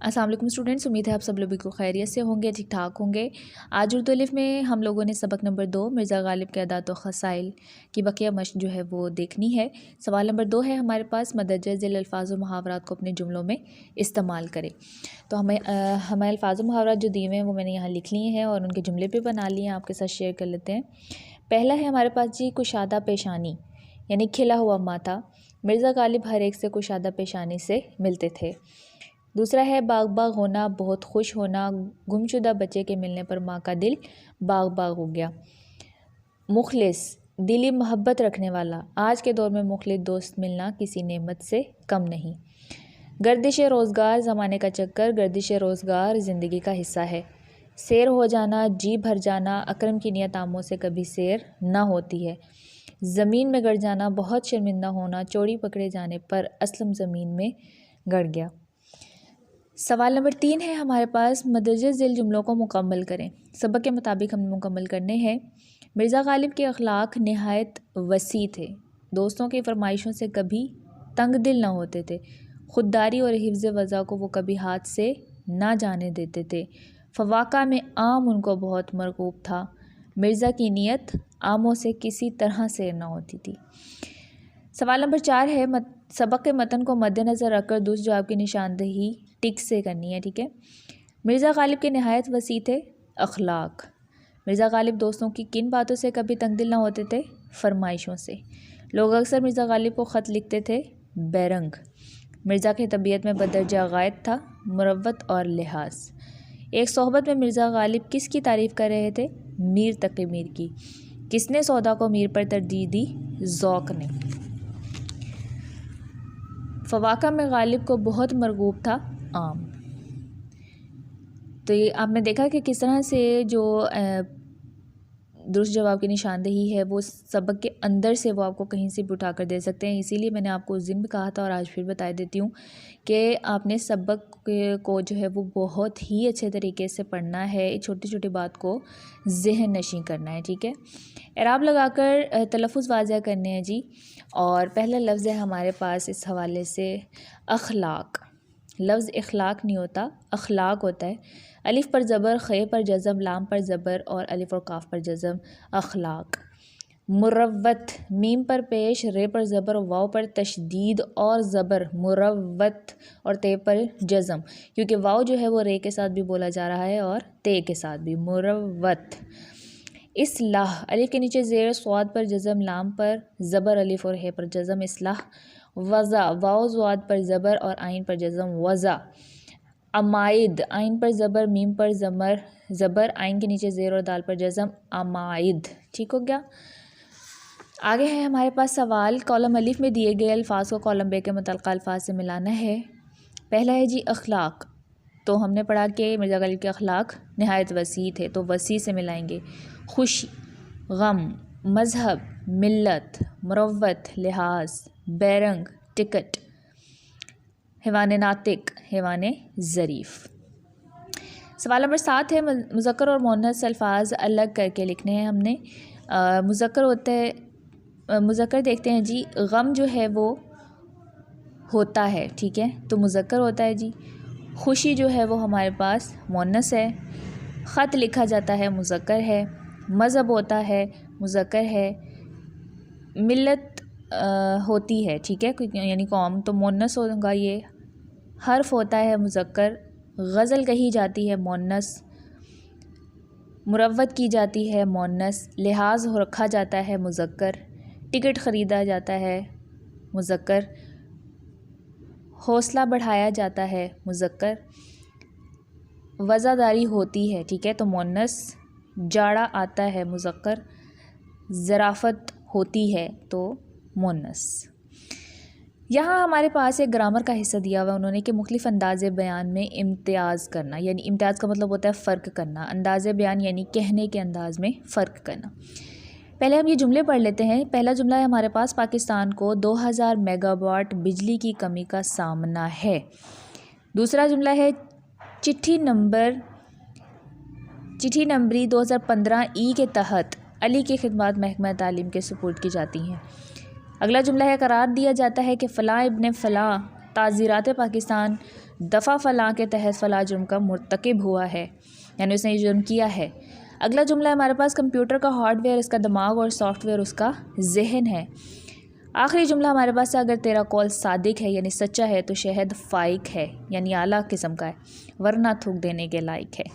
अस्सलाम वालेकुम स्टूडेंट्स, उम्मीद है आप सब लोग बिल्कुल खैरियत से होंगे, ठीक ठाक होंगे। आज उर्दू अलिफ में हम लोगों ने सबक नंबर 2 मिर्ज़ा गालिब के अदात व ख़साइल की बकिया मश्क जो है वो देखनी है। सवाल नंबर 2 है हमारे पास, मदरजा ज़ैल अल्फ़ाज़ व मुहावरात को अपने जुमलों में इस्तेमाल करें। तो हमें अल्फ़ाज़ व मुहावरात जो दिए हुए हैं वो मैंने यहाँ लिख लिए हैं और उनके जुमले भी बना लिए हैं, आपके साथ शेयर कर लेते हैं। पहला है हमारे पास जी, कुशादा पेशानी यानी खिला हुआ माथा। मिर्ज़ा गालिब हर एक से कुशादा पेशानी से मिलते थे। दूसरा है बाग बाग होना, बहुत खुश होना। गुमशुदा बच्चे के मिलने पर माँ का दिल बाग बाग हो गया। मुखलिस, दिली मोहब्बत रखने वाला। आज के दौर में मुखलिस दोस्त मिलना किसी नेमत से कम नहीं। गर्दिश रोज़गार, ज़माने का चक्कर। गर्दिश रोज़गार ज़िंदगी का हिस्सा है। सैर हो जाना, जी भर जाना। अकरम की नियत आमों से कभी सैर ना होती है। ज़मीन में गड़ जाना, बहुत शर्मिंदा होना। चोरी पकड़े जाने पर असलम ज़मीन में गड़ गया। सवाल नंबर 3 है हमारे पास, मदरजा ज़ैल जुमलों को मुकम्मल करें। सबक के मुताबिक हमें मुकम्मल करने हैं। मिर्ज़ा गालिब के अखलाक नहायत वसी थे। दोस्तों की फरमाइशों से कभी तंग दिल ना होते थे। खुददारी और हिफ्ज़ वज़ा को वो कभी हाथ से ना जाने देते थे। फ़वाका में आम उनको बहुत मरगूब था। मिर्ज़ा की नीयत आमों से किसी तरह से ना होती थी। सवाल नंबर 4 है, सबक के मतन को मद्देनज़र रखकर दूसरे जवाब की निशानदेही टिक से करनी है, ठीक है। मिर्ज़ा गालिब के नहायत वसी थे अखलाक। मिर्ज़ा गालिब दोस्तों की किन बातों से कभी तंगदिल ना होते थे? फरमाइशों से। लोग अक्सर मिर्ज़ा गालिब को ख़त लिखते थे बेरंग। मिर्ज़ा की तबीयत में बदरजा गायद था मुरव्वत और लिहाज। एक सोहबत में मिर्ज़ा गालिब किसकी तारीफ़ कर रहे थे? मीर तक़ी मीर की। किसने सौदा को मीर पर तरजीह दी? ज़ौक़ ने। फ़वाका में गालिब को बहुत मरगूब था आम। तो ये आपने देखा कि किस तरह से जो दुरुस्त जवाब की निशानदेही है वो सबक के अंदर से वो आपको कहीं से भी उठा कर दे सकते हैं। इसीलिए मैंने आपको उस दिन भी कहा था और आज फिर बता देती हूँ कि आपने सबक को जो है वो बहुत ही अच्छे तरीके से पढ़ना है। छोटी छोटी बात को ज़हन नशीं करना है, ठीक है। एराब लगाकर तलफ़ुज़ वाज़ह करने हैं जी। और पहला लफ्ज़ है हमारे पास इस हवाले से अखलाक। लफ्ज़ इखलाक नहीं होता, अखलाक होता है। अलिफ़ पर ज़बर, खे पर जज़म, लाम पर ज़बर और अलिफ़ और काफ पर जज़म, अखलाक। मुरव्वत, मीम पर पेश, रे पर ज़बर, वाव पर तशदीद और ज़बर, मुरव्वत और ते पर जज़म, क्योंकि वाव जो है वो रे के साथ भी बोला जा रहा है और ते के साथ भी, मुरव्वत। इस्लाह, अलिफ़ के नीचे ज़ेर, स्वाद पर जज़म, लाम पर ज़बर, अलिफ़ और हे पर जज़म, इस्लाह। वज़ा, वाव ज़्वाद पर ज़बर और आइन पर जज़म, वज़ा। अमाइद, आइन पर ज़बर, मीम पर ज़बर, आइन के नीचे ज़ेर और दाल पर जज़म, अमाइद। ठीक हो गया। आगे है हमारे पास सवाल, कॉलम अलिफ़ में दिए गए अल्फाज को कॉलम बे के मुतल्लिक़ अल्फाज से मिलाना है। पहला है जी अखलाक। तो हमने पढ़ा कि मिर्ज़ा गालिब के अखलाक नहायत वसी थे, तो वसी से मिलाएंगे। खुशी, गम, मज़हब, मिल्लत, मुरव्वत, लिहाज, बैरंग, टिकट, हैवान नातिक, हैवान ज़रीफ़। सवाल नंबर 7 है, मुज़क्कर और मुअन्नस अल्फाज अलग करके लिखने हैं हमने। मुज़क्कर होता है, मुज़क्कर देखते हैं जी, गम जो है वो होता है, ठीक है, तो मुज़क्कर होता है जी। खुशी जो है वो हमारे पास मुअन्नस है। ख़त लिखा जाता है, मुज़क्कर है। मज़हब होता है, मुज़क्कर है। मिल्लत होती है, ठीक है, यानी कौम, तो मुअन्नस होगा ये। हर्फ होता है मुज़क्कर। गज़ल कही जाती है मुअन्नस। मुरव्वत की जाती है मुअन्नस। लिहाज रखा जाता है मुज़क्कर। टिकट ख़रीदा जाता है मुज़क्कर। हौसला बढ़ाया जाता है मुज़क्कर। वज़ादारी होती है, ठीक है, तो मुअन्नस। जाड़ा आता है मुज़क्कर। ज़राफ़त होती है तो मुअन्नस। यहाँ हमारे पास एक ग्रामर का हिस्सा दिया हुआ है उन्होंने कि मुख्तलिफ़ अंदाज़े बयान में इम्तियाज़ करना, यानी इम्तियाज़ का मतलब होता है फ़र्क करना। अंदाज़े बयान यानी कहने के अंदाज़ में फ़र्क करना। पहले हम ये जुमले पढ़ लेते हैं। पहला जुमला है हमारे पास, पाकिस्तान को 2000 मेगावाट बिजली की कमी का सामना है। दूसरा जुमला है, चिट्ठी नंबरी 2015 ई के तहत अली की खिदमत महकमा तालीम के सुपुर्द की जाती हैं। अगला जुमला है, करार दिया जाता है कि फ़लाँ इब्ने फ़लाँ ताज़ीरात पाकिस्तान दफ़ा फ़लाँ के तहत फ़लाँ जुर्म का मुर्तकिब हुआ है, यानी उसने ये जुर्म किया है। अगला जुमला है हमारे पास, कंप्यूटर का हार्डवेयर उसका दिमाग और सॉफ्टवेयर उसका जहन है। आखिरी जुमला हमारे पास है, अगर तेरा कौल सादिक है यानी सच्चा है तो शहद फ़ाइक है यानी आला किस्म का है, वरना थूक देने के लायक है।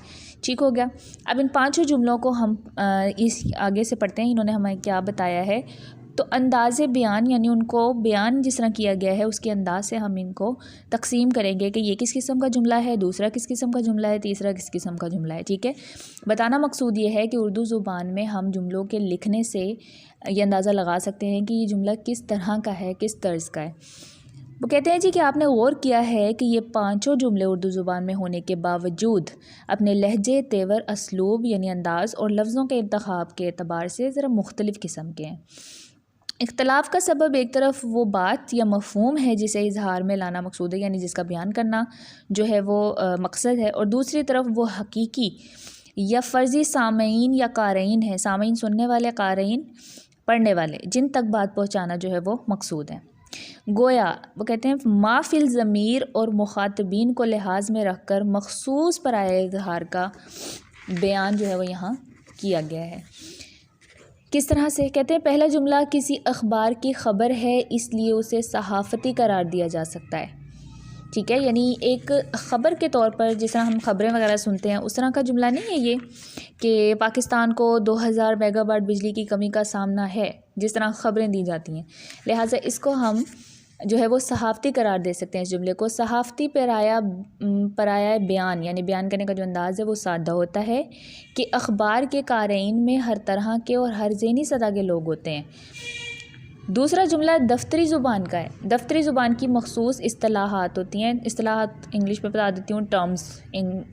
ठीक हो गया। अब इन पांचों जुमलों को हम इस आगे से पढ़ते हैं। इन्होंने हमें क्या बताया है, तो अंदाज़े बयान यानी उनको बयान जिस तरह किया गया है उसके अंदाज से हम इनको तकसीम करेंगे कि ये किस किस्म का जुमला है, दूसरा किस किस्म का जुमला है, तीसरा किस किस्म का जुमला है। ठीक है, बताना मकसूद ये है कि उर्दू ज़ुबान में हम जुमलों के लिखने से ये अंदाज़ा लगा सकते हैं कि ये जुमला किस तरह का है, किस तर्ज़ का है। वो कहते हैं जी कि आपने गौर किया है कि ये पांचों जुमले उर्दू ज़ुबान में होने के बावजूद अपने लहजे, तेवर, असलूब यानी अंदाज़ और लफ्ज़ों के इंतखाब के एतबार से ज़रा मुख्तलिफ़ किस्म के हैं। इख्तलाफ का सबब एक तरफ वो बात या मफ़हूम है जिसे इजहार में लाना मकसूद है, यानी जिसका बयान करना जो है वो मकसद है, और दूसरी तरफ वो हकीकी या फ़र्ज़ी सामीन या क़ारीन है, सामीन सुनने वाले, क़ारीन पढ़ने वाले, जिन तक बात पहुँचाना जो है वो मकसूद है। गोया वो कहते हैं माफ़िल ज़मीर और मुखातबीन को लिहाज में रख कर मखसूस पराए इजहार का बयान जो है वो यहाँ किया गया है। किस तरह से, कहते हैं पहला जुमला किसी अखबार की ख़बर है इसलिए उसे सहाफ़ती करार दिया जा सकता है। ठीक है, यानी एक ख़बर के तौर पर जिस तरह हम ख़बरें वगैरह सुनते हैं उस तरह का जुमला नहीं है ये कि पाकिस्तान को 2000 मेगावाट बिजली की कमी का सामना है, जिस तरह ख़बरें दी जाती हैं। लिहाजा इसको हम जो है वो सहाफ़ती करार दे सकते हैं। इस जुमले को सहाफ़ती पराया बयान यानी बयान करने का जो अंदाज़ है वो सादा होता है कि अखबार के क़ारीन में हर तरह के और हर ज़हनी सतह के लोग होते हैं। दूसरा जुमला दफ्तरी ज़ुबान का है। दफ्तरी ज़ुबान की मखसूस इस्तिलाहात होती हैं, इस्तिलाहात इंग्लिश में बता देती हूँ, टर्म्स,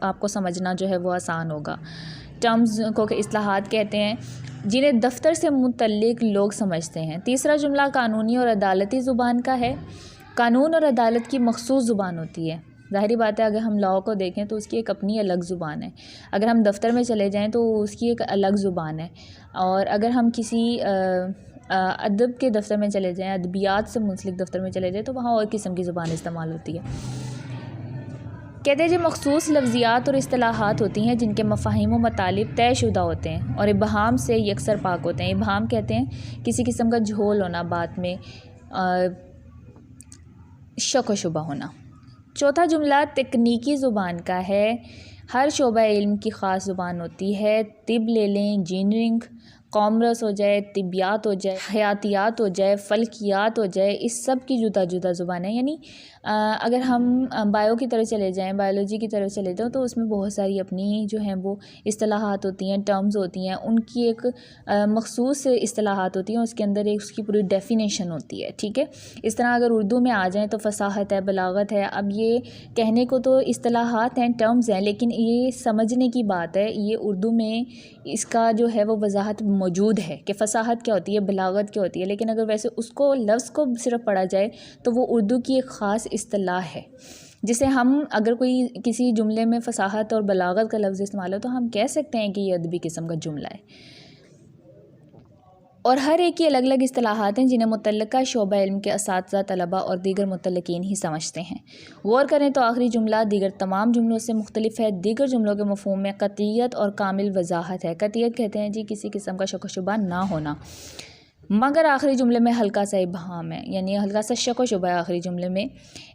आपको समझना जो है वो आसान होगा। टर्म्स को इस्तिलाहात कहते हैं जिन्हें दफ्तर से मुतल्लिक लोग समझते हैं। तीसरा जुमला कानूनी और अदालती ज़ुबान का है। कानून और अदालत की मखसूस ज़ुबान होती है। ज़ाहिरी बात है, अगर हम लॉ को देखें तो उसकी एक अपनी अलग ज़ुबान है, अगर हम दफ्तर में चले जाएं तो उसकी एक अलग ज़ुबान है, और अगर हम किसी अदब के दफ्तर में चले जाएं, अदबियात से मुंसलिक दफ्तर में चले जाएं तो वहाँ और किस्म की ज़ुबान इस्तेमाल होती है। कहते हैं जो मखसूस लफ्ज़ियात और इस्तिलाहात होती हैं जिनके मफ़ाहिम व मतालिब तयशुदा होते हैं और इबहाम से यकसर पाक होते हैं। इबहाम कहते हैं किसी किस्म का झोल होना, बात में शक व शुबा होना। चौथा जुमला तकनीकी ज़ुबान का है। हर शोबा इल्म की ख़ास ज़ुबान होती है। तिब ले लें, इंजीनियरिंग, कॉमर्स हो जाए, तिब्बियात हो जाए, हयातियात हो जाए, फ़ल्कियात हो जाए, इस सब की जुदा जुदा ज़ुबान है। यानी अगर हम बायो की तरफ चले जाएं, बायोलॉजी की तरफ चले जाओ तो उसमें बहुत सारी अपनी जो हैं वो इस्तिलाहात होती हैं, टर्म्स होती हैं, उनकी एक मखसूस इस्तिलाहात होती हैं, उसके अंदर एक उसकी पूरी डेफिनेशन होती है। ठीक है, इस तरह अगर उर्दू में आ जाएँ तो फ़साहत है, बलागत है। अब ये कहने को तो इस्तिलाहात हैं, टर्म्स हैं, लेकिन ये समझने की बात है, ये उर्दू में इसका जो है वो वजाहत मौजूद है कि फ़साहत क्या होती है, बलागत क्या होती है। लेकिन अगर वैसे उसको लफ्ज़ को सिर्फ पढ़ा जाए तो वो उर्दू की एक ख़ास इस्तिलाह है, जिसे हम अगर कोई किसी जुमले में फ़साहत और बलागत का लफ्ज़ इस्तेमाल हो तो हम कह सकते हैं कि ये अदबी किस्म का जुमला है। और हर एक की अलग अलग इस्तिलाहात हैं जिन्हें मुतल्लिका शोबा इल्म के असातिज़ा, तलबा और दीगर मुतल्लिकीन ही समझते हैं। गौर करें तो आखिरी जुमला दीगर तमाम जुमलों से मुख्तलिफ है। दीगर जुमलों के मफ़हूम में क़तियत और कामिल वजाहत है। क़तियत कहते हैं जी किसी किस्म का शक व शुबा ना होना, मगर आखिरी जुमले में हल्का सा इबहाम है, यानी हल्का सा शक व शुबा है आखिरी जुमले में।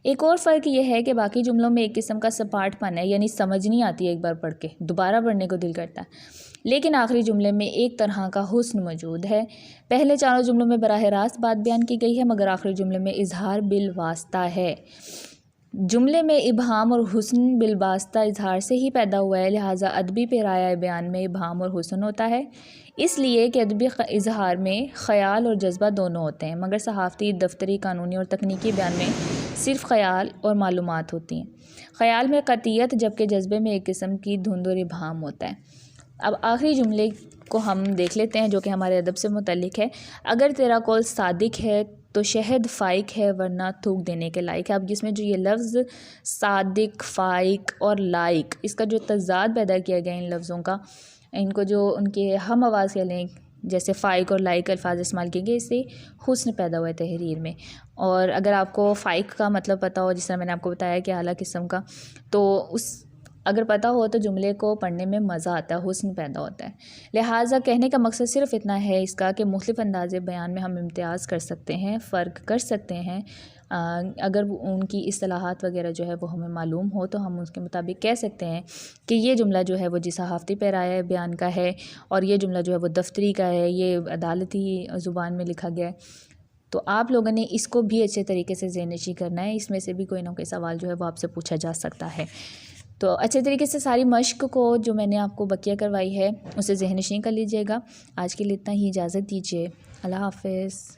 एक और फ़र्क यह है कि बाकी जुमलों में एक किस्म का सपाटपन है, यानी समझ नहीं आती है, एक बार पढ़ के दोबारा पढ़ने को दिल करता है, लेकिन आखिरी जुमले में एक तरह का हुस्न मौजूद है। पहले चारों जुमलों में बराह रास्त बात बयान की गई है, मगर आखिरी जुमले में इजहार बिल वास्ता है। जुमले में इबहाम और हुस्न बिलवास्ता इजहार से ही पैदा हुआ है, लिहाजा अदबी पेराया बयान में इबहाम और हुस्न होता है, इसलिए कि अदबी इजहार में ख़याल और जज्बा दोनों होते हैं, मगर सहाफ़ती, दफ्तरी, कानूनी और तकनीकी बयान में सिर्फ़ ख़याल और मालूमात होती हैं। ख़याल में क़तियत जबकि जज्बे में एक किस्म की धुंध और इबहाम होता है। अब आखिरी जुमले को हम देख लेते हैं जो कि हमारे अदब से मुतल्लिक़ है। अगर तेरा कौल सादिक है तो शहद फ़ाइक है, वरना थूक देने के लायक है। अब जिसमें जो ये लफ्ज़ सादिक, फ़ाइक और लाइक, इसका जो तज़ाद पैदा किया गया इन लफ्ज़ों का, इनको जो उनके हम आवाज़ कह लें जैसे फ़ाइक और लाइक अल्फाज इस्तेमाल किएंगे, इससे हुस्न पैदा हुआ है तहरीर में। और अगर आपको फ़ाइक का मतलब पता हो, जिस तरह मैंने आपको बताया कि आला किस्म का, तो उस अगर पता हो तो जुमले को पढ़ने में मज़ा आता है, हुस्न पैदा होता है। लिहाजा कहने का मकसद सिर्फ़ इतना है इसका कि मुख्तलिफ़ अंदाज़े बयान में हम इम्तियाज़ कर सकते हैं, फ़र्क कर सकते हैं। अगर उनकी इस्तिलाहात वगैरह जो है वो हमें मालूम हो तो हम उसके मुताबिक कह सकते हैं कि ये जुमला जो है वो जी सहाफ़ती पैराए बयान का है और ये जुमला जो है वो दफ्तरी का है, ये अदालती ज़ुबान में लिखा गया है। तो आप लोगों ने इसको भी अच्छे तरीके से ज़हनशी करना है। इसमें से भी कोई ना कोई सवाल जो है वो आपसे पूछा जा सकता है। तो अच्छे तरीके से सारी मश्क को जो मैंने आपको बकिया करवाई है उसे ज़हनशी कर लीजिएगा। आज के लिए इतना ही, इजाज़त दीजिए। अल्लाह हाफ़िज़।